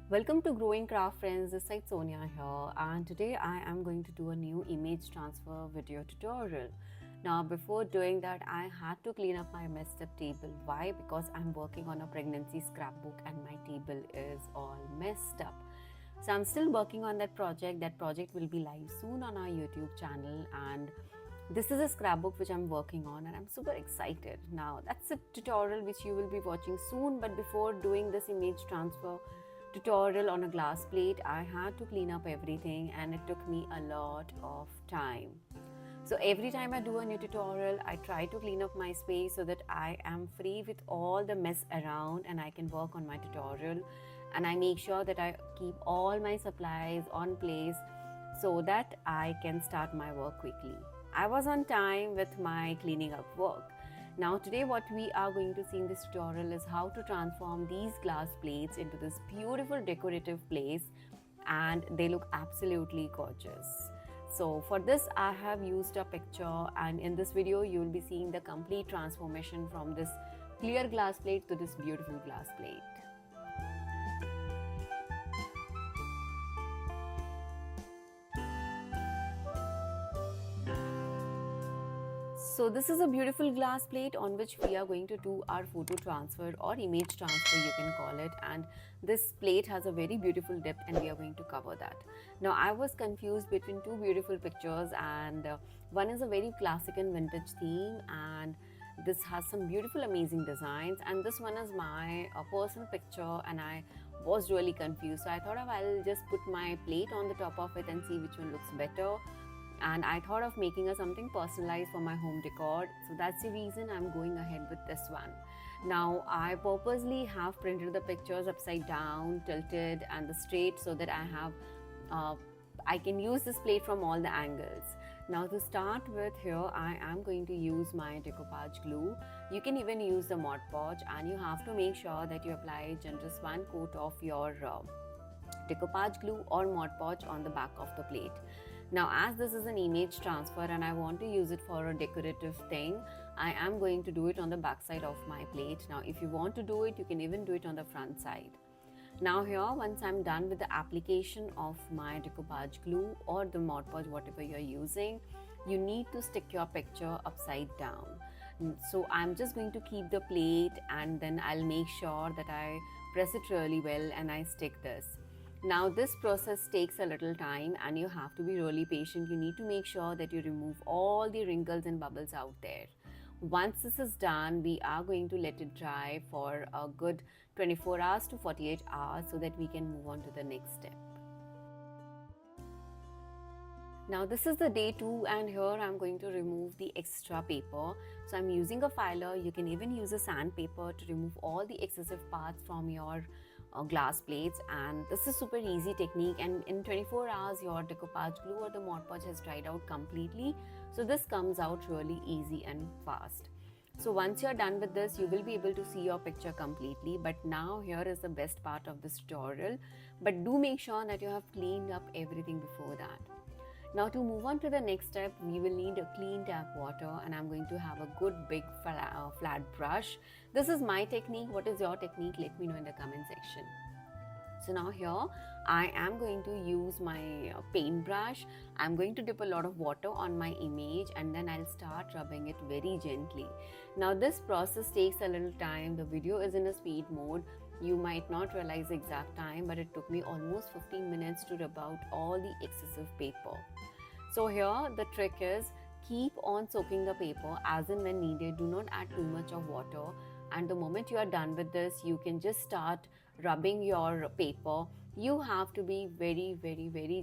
Welcome to Growing Craft friends, this side Sonia here, and today I am going to do a new image transfer video tutorial. Now before doing that I had to clean up my messed up table. Why? Because I'm working on a pregnancy scrapbook and my table is all messed up. So I'm still working on that project. That project will be live soon on our YouTube channel, and this is a scrapbook which I'm working on and I'm super excited. Now that's a tutorial which you will be watching soon, but before doing this image transfer tutorial on a glass plate, I had to clean up everything and it took me a lot of time. So every time I do a new tutorial, I try to clean up my space so that I am free with all the mess around and I can work on my tutorial, and I make sure that I keep all my supplies on place so that I can start my work quickly. I was on time with my cleaning up work. Now today what we are going to see in this tutorial is how to transform these glass plates into this beautiful decorative place, and they look absolutely gorgeous. So for this I have used a picture, and in this video you will be seeing the complete transformation from this clear glass plate to this beautiful glass plate. So this is a beautiful glass plate on which we are going to do our photo transfer or image transfer, you can call it, and this plate has a very beautiful depth and we are going to cover that. Now I was confused between two beautiful pictures, and one is a very classic and vintage theme, and this has some beautiful amazing designs, and this one is my personal picture and I was really confused. So I thought I'll just put my plate on the top of it and see which one looks better. And I thought of making something personalized for my home decor, so that's the reason I'm going ahead with this one. Now I purposely have printed the pictures upside down, tilted and the straight, so that I can use this plate from all the angles. Now to start with, here I am going to use my decoupage glue. You can even use the Mod Podge, and you have to make sure that you apply just one coat of your decoupage glue or Mod Podge on the back of the plate. Now as this is an image transfer and I want to use it for a decorative thing, I am going to do it on the back side of my plate. Now if you want to do it, you can even do it on the front side. Now here, once I'm done with the application of my decoupage glue or the Mod Podge, whatever you're using, you need to stick your picture upside down. So I'm just going to keep the plate and then I'll make sure that I press it really well and I stick this. Now this process takes a little time and you have to be really patient. You need to make sure that you remove all the wrinkles and bubbles out there. Once this is done, we are going to let it dry for a good 24 hours to 48 hours so that we can move on to the next step. Now this is the day 2, and here I'm going to remove the extra paper. So I'm using a filer. You can even use a sandpaper to remove all the excessive parts from your glass plates, and this is super easy technique, and in 24 hours your decoupage glue or the Mod Podge has dried out completely. So this comes out really easy and fast. So once you're done with this, you will be able to see your picture completely. But now here is the best part of this tutorial, but do make sure that you have cleaned up everything before that. Now to move on to the next step, we will need a clean tap water, and I'm going to have a good big flat brush. This is my technique. What is your technique? Let me know in the comment section. So now here I am going to use my paintbrush. I'm going to dip a lot of water on my image and then I'll start rubbing it very gently. Now this process takes a little time. The video is in a speed mode. You might not realize the exact time, but it took me almost 15 minutes to rub out all the excessive paper. So here the trick is, keep on soaking the paper as and when needed. Do not add too much of water, and the moment you are done with this, you can just start rubbing your paper. You have to be very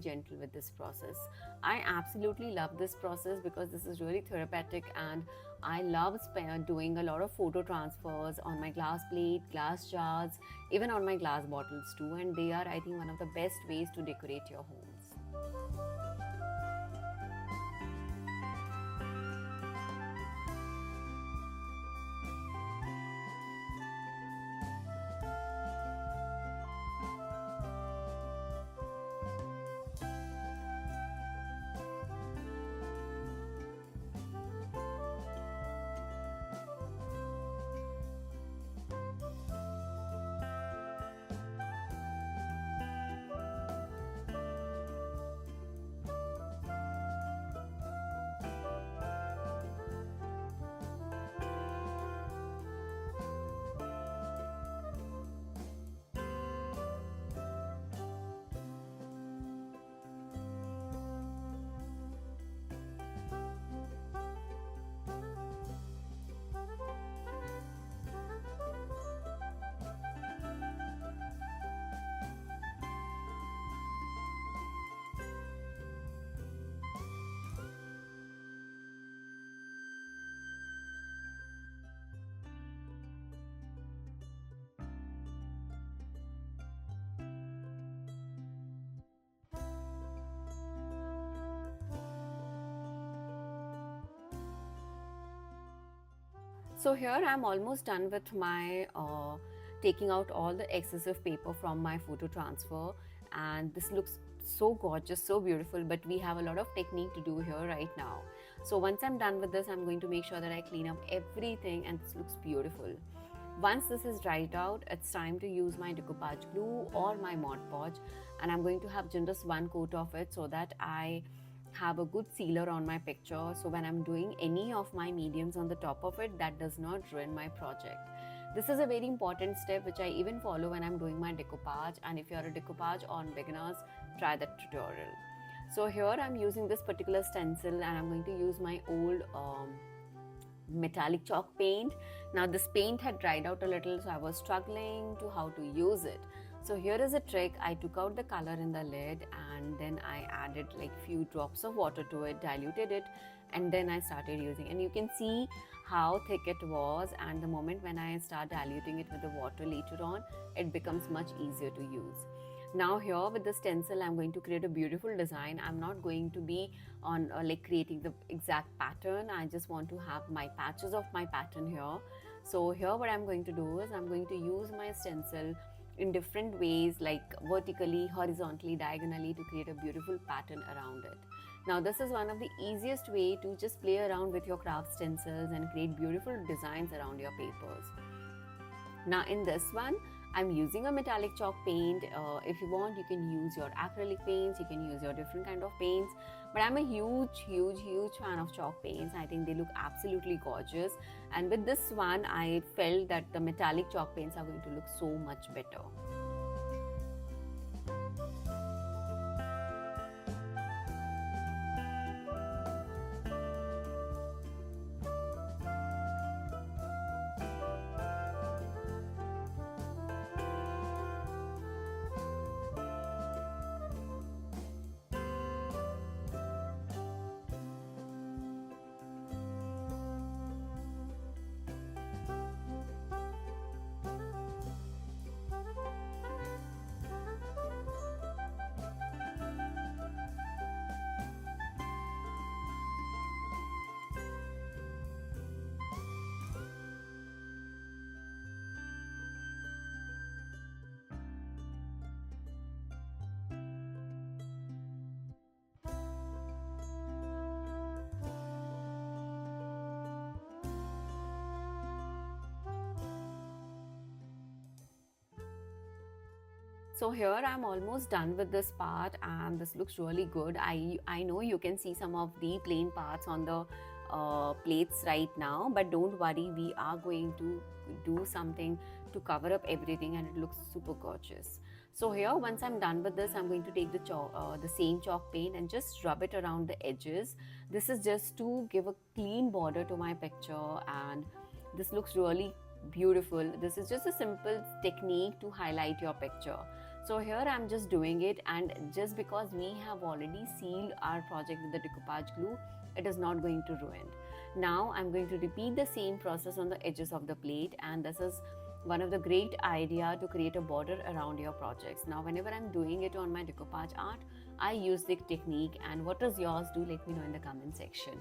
gentle with this process. I absolutely love this process because this is really therapeutic, and I love doing a lot of photo transfers on my glass plate, glass jars, even on my glass bottles too, and they are, I think, one of the best ways to decorate your homes. So here I'm almost done with my taking out all the excessive paper from my photo transfer, and this looks so gorgeous, so beautiful, but we have a lot of technique to do here right now. So once I'm done with this, I'm going to make sure that I clean up everything, and this looks beautiful. Once this is dried out, it's time to use my decoupage glue or my Mod Podge, and I'm going to have just one coat of it so that I have a good sealer on my picture, so when I'm doing any of my mediums on the top of it, that does not ruin my project. This is a very important step which I even follow when I'm doing my decoupage, and if you're a decoupage on beginners, try that tutorial. So here I'm using this particular stencil, and I'm going to use my old metallic chalk paint. Now this paint had dried out a little, so I was struggling to how to use it. So here is a trick. I took out the color in the lid, and then I added like few drops of water to it, diluted it, and then I started using, and you can see how thick it was, and the moment when I start diluting it with the water later on, it becomes much easier to use. Now here with the stencil, I'm going to create a beautiful design. I'm not going to be on like creating the exact pattern. I just want to have my patches of my pattern here. So here what I'm going to do is I'm going to use my stencil in different ways, like vertically, horizontally, diagonally, to create a beautiful pattern around it. Now this is one of the easiest way to just play around with your craft stencils and create beautiful designs around your papers. Now in this one, I'm using a metallic chalk paint. If you want, you can use your acrylic paints, you can use your different kind of paints, but I'm a huge fan of chalk paints. I think they look absolutely gorgeous, and with this one I felt that the metallic chalk paints are going to look so much better. So here I'm almost done with this part, and this looks really good. I know you can see some of the plain parts on the plates right now, but don't worry, we are going to do something to cover up everything, and it looks super gorgeous. So here once I'm done with this, I'm going to take the same chalk paint and just rub it around the edges. This is just to give a clean border to my picture, and this looks really beautiful. This is just a simple technique to highlight your picture. So here I'm just doing it, and just because we have already sealed our project with the decoupage glue, it is not going to ruin. Now I'm going to repeat the same process on the edges of the plate, and this is one of the great idea to create a border around your projects. Now whenever I'm doing it on my decoupage art, I use this technique, and what is yours? Do let me know in the comment section.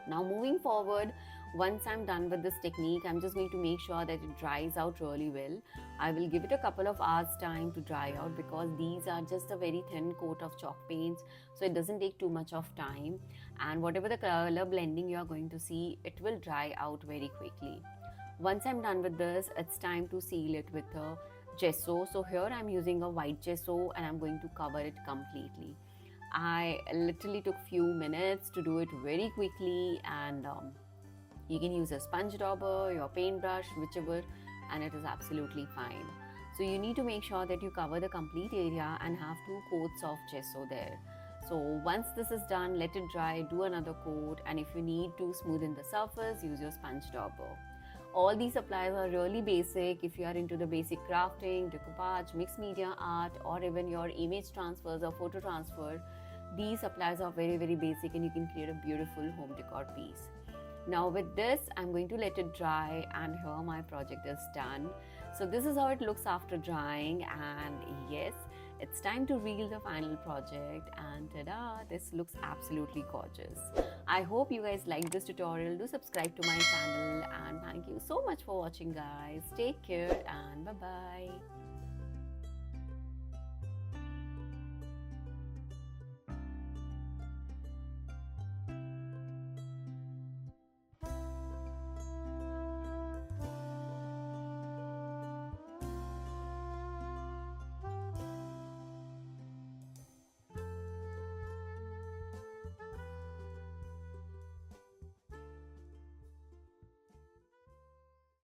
Now moving forward, once I'm done with this technique, I'm just going to make sure that it dries out really well. I will give it a couple of hours time to dry out, because these are just a very thin coat of chalk paints, so it doesn't take too much of time, and whatever the color blending you are going to see, it will dry out very quickly. Once I'm done with this, it's time to seal it with a gesso. So here I'm using a white gesso, and I'm going to cover it completely. I literally took few minutes to do it very quickly, and you can use a sponge dauber, your paintbrush, whichever, and it is absolutely fine. So you need to make sure that you cover the complete area and have 2 coats of gesso there. So once this is done, let it dry, do another coat, and if you need to smoothen the surface, use your sponge dauber. All these supplies are really basic. If you are into the basic crafting, decoupage, mixed media art, or even your image transfers or photo transfer, these supplies are very basic, and you can create a beautiful home decor piece. Now with this, I'm going to let it dry, and here my project is done. So this is how it looks after drying, and yes, It's time to reveal the final project, and ta-da, this looks absolutely gorgeous. I hope you guys liked this tutorial. Do subscribe to my channel, and thank you so much for watching, guys. Take care and bye-bye.